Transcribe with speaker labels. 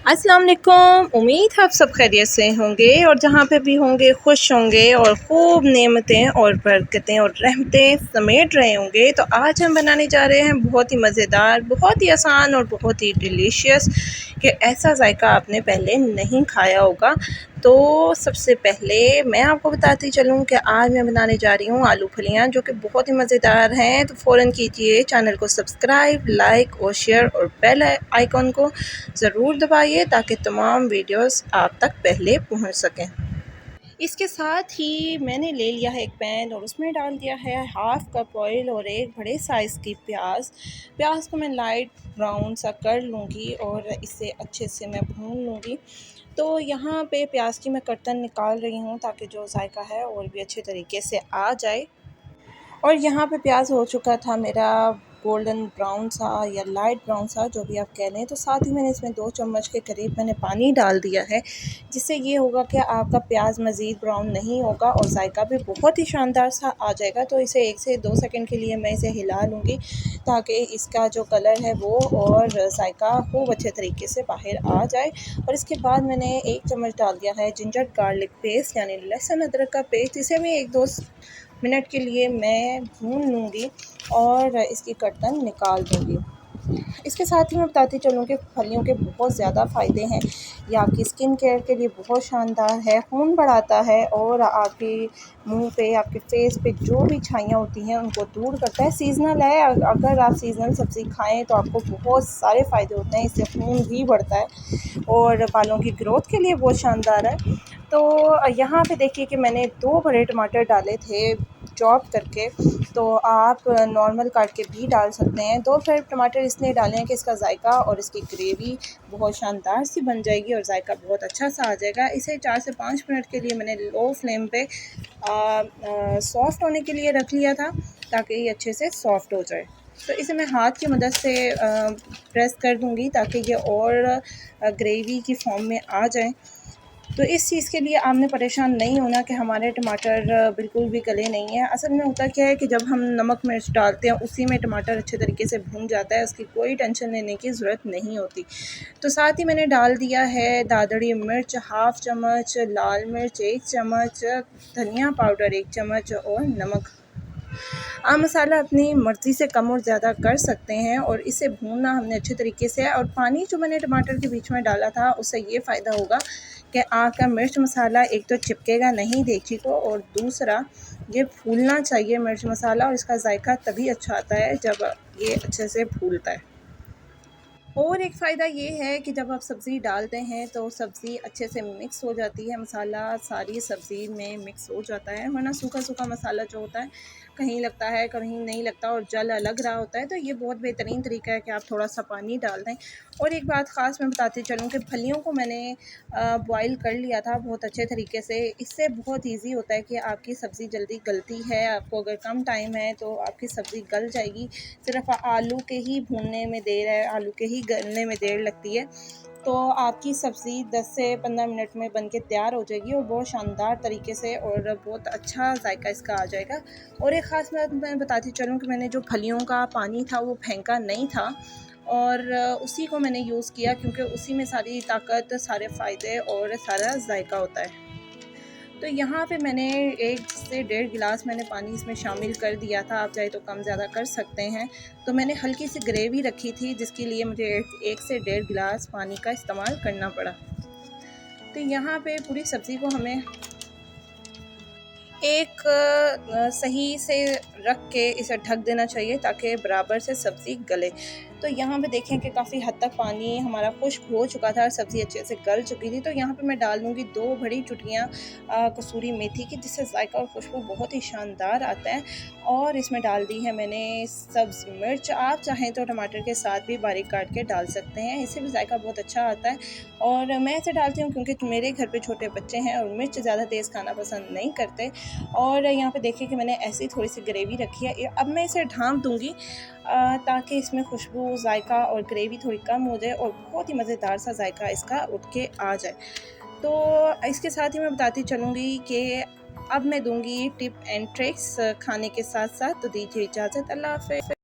Speaker 1: अस्सलाम वालेकुम। उम्मीद है आप सब खैरियत से होंगे और जहाँ पे भी होंगे खुश होंगे और खूब नेमतें और बरकतें और रहमतें समेट रहे होंगे। तो आज हम बनाने जा रहे हैं बहुत ही मज़ेदार, बहुत ही आसान और बहुत ही डिलीशियस कि ऐसा जायका आपने पहले नहीं खाया होगा। तो सबसे पहले मैं आपको बताती चलूँ कि आज मैं बनाने जा रही हूँ आलू फलियाँ, जो कि बहुत ही मज़ेदार हैं। तो फ़ौरन कीजिए चैनल को सब्सक्राइब, लाइक और शेयर और बेल आइकॉन को ज़रूर दबाइए ताकि तमाम वीडियोस आप तक पहले पहुंच सकें। इसके साथ ही मैंने ले लिया है एक पैन और उसमें डाल दिया है हाफ़ कप ऑयल और एक बड़े साइज़ की प्याज को मैं लाइट ब्राउन सा कर लूँगी और इसे अच्छे से मैं भून लूँगी। तो यहाँ पे प्याज की मैं कर्तन निकाल रही हूँ ताकि जो जायका है और भी अच्छे तरीके से आ जाए। और यहाँ पे प्याज हो चुका था मेरा गोल्डन ब्राउन सा या लाइट ब्राउन सा, जो भी आप कह लें। तो साथ ही मैंने इसमें 2 चम्मच के करीब मैंने पानी डाल दिया है, जिससे ये होगा कि आपका प्याज मज़ीद ब्राउन नहीं होगा और जायका भी बहुत ही शानदार सा आ जाएगा। तो इसे 1 से 2 सेकंड के लिए मैं इसे हिला लूँगी ताकि इसका जो कलर है वो और जायका खूब अच्छे तरीके से बाहर आ जाए। और इसके बाद मैंने 1 चम्मच डाल दिया है जिंजर गार्लिक पेस्ट यानी लहसुन अदरक का पेस्ट। इसे भी 1-2 मिनट के लिए मैं भून लूँगी और इसकी कर्तन निकाल दूँगी। इसके साथ ही मैं बताती चलूँ कि फलियों के बहुत ज़्यादा फ़ायदे हैं। ये आपकी स्किन केयर के लिए बहुत शानदार है, खून बढ़ाता है और आपके मुँह पे, आपके फेस पे जो भी छाइयाँ होती हैं उनको दूर करता है। सीज़नल है, अगर आप सीज़नल सब्ज़ी खाएँ तो आपको बहुत सारे फ़ायदे होते हैं। इससे खून भी बढ़ता है और बालों की ग्रोथ के लिए बहुत शानदार है। तो यहाँ पे देखिए कि मैंने 2 बड़े टमाटर डाले थे चॉप करके, तो आप नॉर्मल काट के भी डाल सकते हैं। 2 फिर टमाटर इसलिए डाले हैं कि इसका जायका और इसकी ग्रेवी बहुत शानदार सी बन जाएगी और जायका बहुत अच्छा सा आ जाएगा। इसे 4 से 5 मिनट के लिए मैंने लो फ्लेम पे सॉफ़्ट होने के लिए रख लिया था ताकि ये अच्छे से सॉफ़्ट हो जाए। तो इसे मैं हाथ की मदद से प्रेस कर दूँगी ताकि ये और ग्रेवी की फ़ॉर्म में आ जाए। तो इस चीज़ के लिए आपने परेशान नहीं होना कि हमारे टमाटर बिल्कुल भी गले नहीं हैं। असल में होता क्या है कि जब हम नमक मिर्च डालते हैं उसी में टमाटर अच्छे तरीके से भून जाता है, उसकी कोई टेंशन लेने की ज़रूरत नहीं होती। तो साथ ही मैंने डाल दिया है दादड़ी मिर्च हाफ़ चम्मच, लाल मिर्च 1 चम्मच, धनिया पाउडर 1 चम्मच और नमक। आप मसाला अपनी मर्ज़ी से कम और ज़्यादा कर सकते हैं और इसे भूनना हमने अच्छे तरीके से है। और पानी जो मैंने टमाटर के बीच में डाला था उससे ये फ़ायदा होगा कि आपका मिर्च मसाला एक तो चिपकेगा नहीं देगची को और दूसरा ये फूलना चाहिए मिर्च मसाला, और इसका जायका तभी अच्छा आता है जब ये अच्छे से फूलता है। और एक फ़ायदा ये है कि जब आप सब्ज़ी डालते हैं तो सब्ज़ी अच्छे से मिक्स हो जाती है, मसाला सारी सब्ज़ी में मिक्स हो जाता है, वरना सूखा-सूखा मसाला जो होता है कहीं लगता है, कहीं नहीं लगता और जल अलग रहा होता है। तो ये बहुत बेहतरीन तरीका है कि आप थोड़ा-सा पानी डाल दें। और एक बात ख़ास मैं बताती चलूँ कि फलियों को मैंने बॉयल कर लिया था बहुत अच्छे तरीके से। इससे बहुत ईज़ी होता है कि आपकी सब्ज़ी जल्दी गलती है, आपको अगर कम टाइम है तो आपकी सब्ज़ी गल जाएगी। सिर्फ़ आलू के ही भूनने में देर है, आलू के ही गलने में देर लगती है। तो आपकी सब्ज़ी 10 से 15 मिनट में बन के तैयार हो जाएगी और बहुत शानदार तरीके से और बहुत अच्छा जायका इसका आ जाएगा। और एक ख़ास बात मैं बताती चलूँ कि मैंने जो फलियों का पानी था वो फेंका नहीं था और उसी को मैंने यूज़ किया क्योंकि उसी में सारी ताकत, सारे फ़ायदे और सारा जायका होता है। तो यहाँ पे मैंने 1 से डेढ़ गिलास मैंने पानी इसमें शामिल कर दिया था, आप चाहे तो कम ज़्यादा कर सकते हैं। तो मैंने हल्की सी ग्रेवी रखी थी जिसके लिए मुझे 1 से डेढ़ गिलास पानी का इस्तेमाल करना पड़ा। तो यहाँ पे पूरी सब्ज़ी को हमें एक सही से रख के इसे ढक देना चाहिए ताकि बराबर से सब्ज़ी गले। तो यहाँ पे देखें कि काफ़ी हद तक पानी हमारा खुश्क हो चुका था और सब्ज़ी अच्छे से गल चुकी थी। तो यहाँ पे मैं डाल दूँगी 2 बड़ी चुटियाँ कसूरी मेथी की, जिससे जायका और खुशबू बहुत ही शानदार आता है। और इसमें डाल दी है मैंने सब्ज़ मिर्च, आप चाहें तो टमाटर के साथ भी बारीक काट के डाल सकते हैं, इससे भी जायका बहुत अच्छा आता है। और मैं इसे डालती हूँ क्योंकि मेरे घर पे छोटे बच्चे हैं और मिर्च ज़्यादा तेज़ खाना पसंद नहीं करते। और यहाँ पे देखिए कि मैंने ऐसी थोड़ी-सी ग्रेवी रखी है। अब मैं इसे ढाँप दूँगी ताकि इसमें खुशबू, जायका और ग्रेवी थोड़ी कम हो जाए और बहुत ही मज़ेदार सा जायका इसका उठ के आ जाए। तो इसके साथ ही मैं बताती चलूँगी कि अब मैं दूँगी टिप एंड ट्रिक्स खाने के साथ-साथ। तो दीजिए इजाज़त, अल्लाह हाफ़िज़।